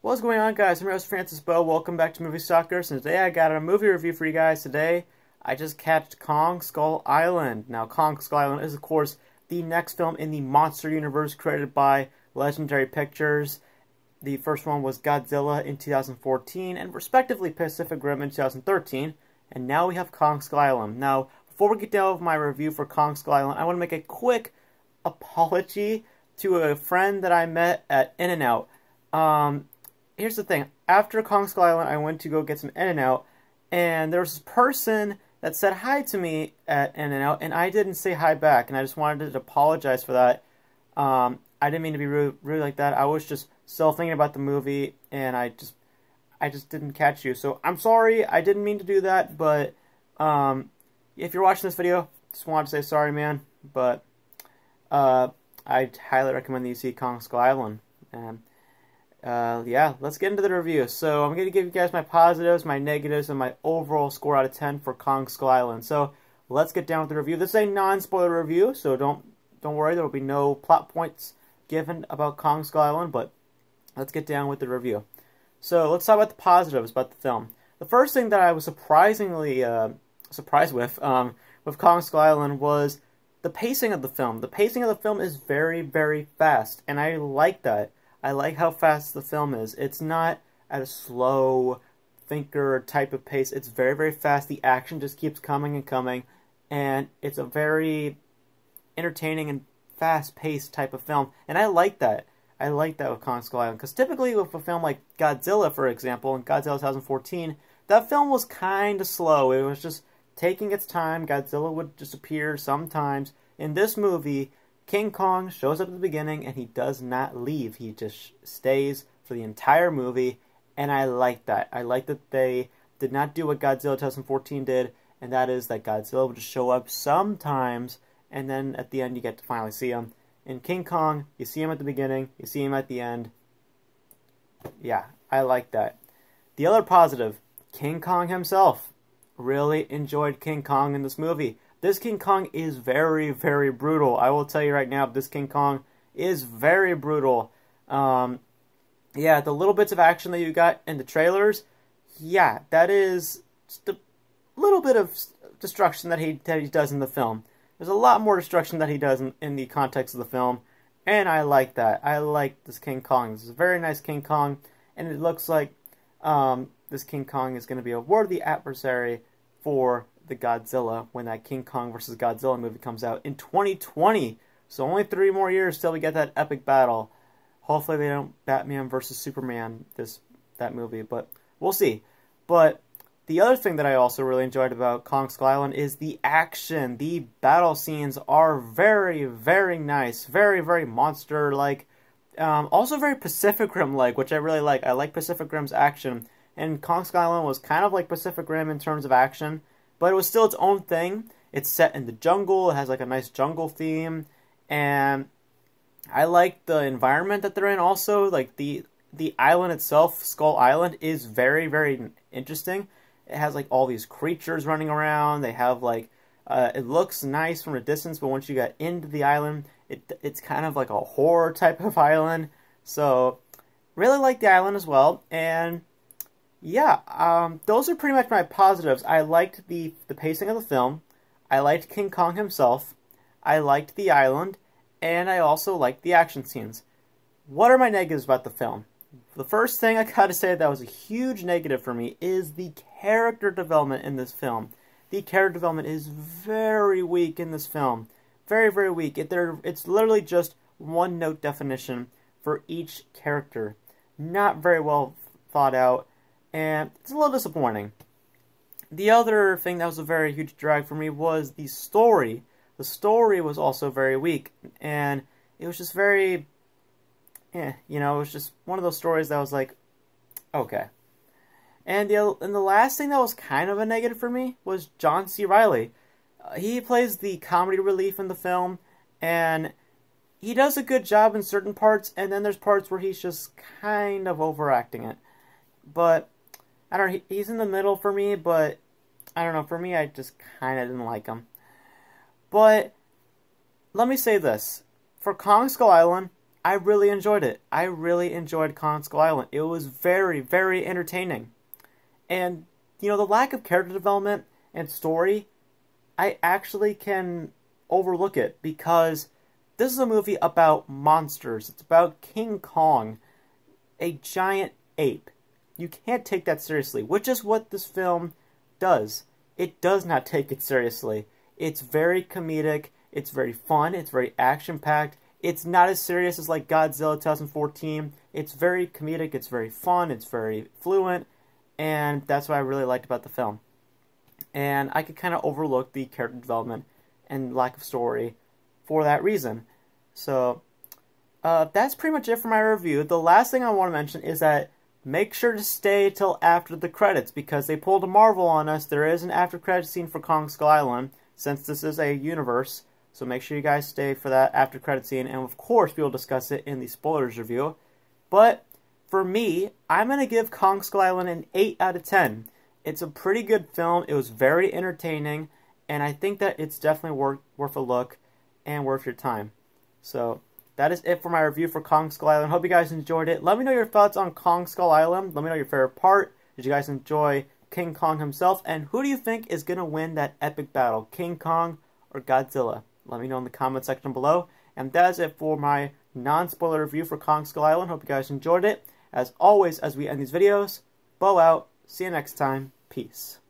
What's going on, guys? I'm your host, Francis Beau. Welcome back to MovieStalkers, and today I got a movie review for you guys. Today, I just catched Kong Skull Island. Now, Kong Skull Island is, of course, the next film in the monster universe created by Legendary Pictures. The first one was Godzilla in 2014, and respectively Pacific Rim in 2013. And now we have Kong Skull Island. Now, before we get down with my review for Kong Skull Island, I want to make a quick apology to a friend that I met at In-N-Out. Here's the thing. After Kong Skull Island, I went to go get some In-N-Out, and there was this person that said hi to me at In-N-Out, and I didn't say hi back, and I just wanted to apologize for that. I didn't mean to be rude like that. I was just still thinking about the movie, and I just didn't catch you. So I'm sorry. I didn't mean to do that, but if you're watching this video, just wanted to say sorry, man. But I highly recommend that you see Kong Skull Island. And yeah, let's get into the review. So I'm going to give you guys my positives, my negatives, and my overall score out of 10 for Kong Skull Island. So let's get down with the review. This is a non-spoiler review, so don't worry. There will be no plot points given about Kong Skull Island, but let's get down with the review. So let's talk about the positives about the film. The first thing that I was surprisingly surprised with Kong Skull Island was the pacing of the film. The pacing of the film is very, very fast, and I like that. I like how fast the film is. It's not at a slow thinker type of pace. It's very, very fast. The action just keeps coming and coming, and it's a very entertaining and fast-paced type of film, and I like that. I like that with Kong Skull Island, because typically with a film like Godzilla, for example, in Godzilla 2014, that film was kind of slow. It was just taking its time. Godzilla would just appear sometimes. In this movie, King Kong shows up at the beginning, and he does not leave. He just stays for the entire movie, and I like that. I like that they did not do what Godzilla 2014 did, and that is that Godzilla would just show up sometimes, and then at the end you get to finally see him. In King Kong, you see him at the beginning, you see him at the end. Yeah, I like that. The other positive, King Kong himself. Really enjoyed King Kong in this movie. This King Kong is very, very brutal. I will tell you right now, this King Kong is very brutal. Yeah, the little bits of action that you got in the trailers, yeah, that is just a little bit of destruction that he does in the film. There's a lot more destruction that he does in the context of the film, and I like that. I like this King Kong. This is a very nice King Kong, and it looks like this King Kong is going to be a worthy adversary for the Godzilla when that King Kong vs. Godzilla movie comes out in 2020. So only 3 more years till we get that epic battle. Hopefully they don't Batman vs. Superman that movie, but we'll see. But the other thing that I also really enjoyed about Kong Skull Island is the action. The battle scenes are very, very nice. Very, very monster-like. Also very Pacific Rim-like, which I really like. I like Pacific Rim's action. And Kong Skull Island was kind of like Pacific Rim in terms of action, but it was still its own thing. It's set in the jungle. It has like a nice jungle theme, and I like the environment that they're in. Also, like the island itself, Skull Island, is very, very interesting. It has like all these creatures running around. They have like it looks nice from a distance, but once you get into the island, it's kind of like a horror type of island. So really like the island as well. And yeah, those are pretty much my positives. I liked the pacing of the film. I liked King Kong himself. I liked the island. And I also liked the action scenes. What are my negatives about the film? The first thing I gotta say that was a huge negative for me is the character development in this film. The character development is very weak in this film. Very, very weak. It's literally just one-note definition for each character. Not very well thought out. And it's a little disappointing. The other thing that was a very huge drag for me was the story. The story was also very weak, and it was just very, you know, it was just one of those stories that was like, okay. And the last thing that was kind of a negative for me was John C. Reilly. He plays the comedy relief in the film, and he does a good job in certain parts, and then there's parts where he's just kind of overacting it. But I don't know, he's in the middle for me, but I don't know, for me I just kind of didn't like him. But let me say this. For Kong Skull Island, I really enjoyed it. I really enjoyed Kong Skull Island. It was very, very entertaining. And, you know, the lack of character development and story, I actually can overlook it because this is a movie about monsters. It's about King Kong, a giant ape. You can't take that seriously, which is what this film does. It does not take it seriously. It's very comedic, it's very fun, it's very action-packed. It's not as serious as like Godzilla 2014. It's very comedic, it's very fun, it's very fluent, and that's what I really liked about the film. And I could kind of overlook the character development and lack of story for that reason. So, that's pretty much it for my review. The last thing I want to mention is that make sure to stay till after the credits, because they pulled a Marvel on us. There is an after credits scene for Kong Skull Island, since this is a universe. So make sure you guys stay for that after credit scene, and of course we will discuss it in the spoilers review. But for me, I'm going to give Kong Skull Island an 8 out of 10. It's a pretty good film. It was very entertaining, and I think that it's definitely worth a look and worth your time. So that is it for my review for Kong Skull Island. Hope you guys enjoyed it. Let me know your thoughts on Kong Skull Island. Let me know your favorite part. Did you guys enjoy King Kong himself? And who do you think is going to win that epic battle, King Kong or Godzilla? Let me know in the comment section below. And that is it for my non-spoiler review for Kong Skull Island. Hope you guys enjoyed it. As always, as we end these videos, Beau out. See you next time. Peace.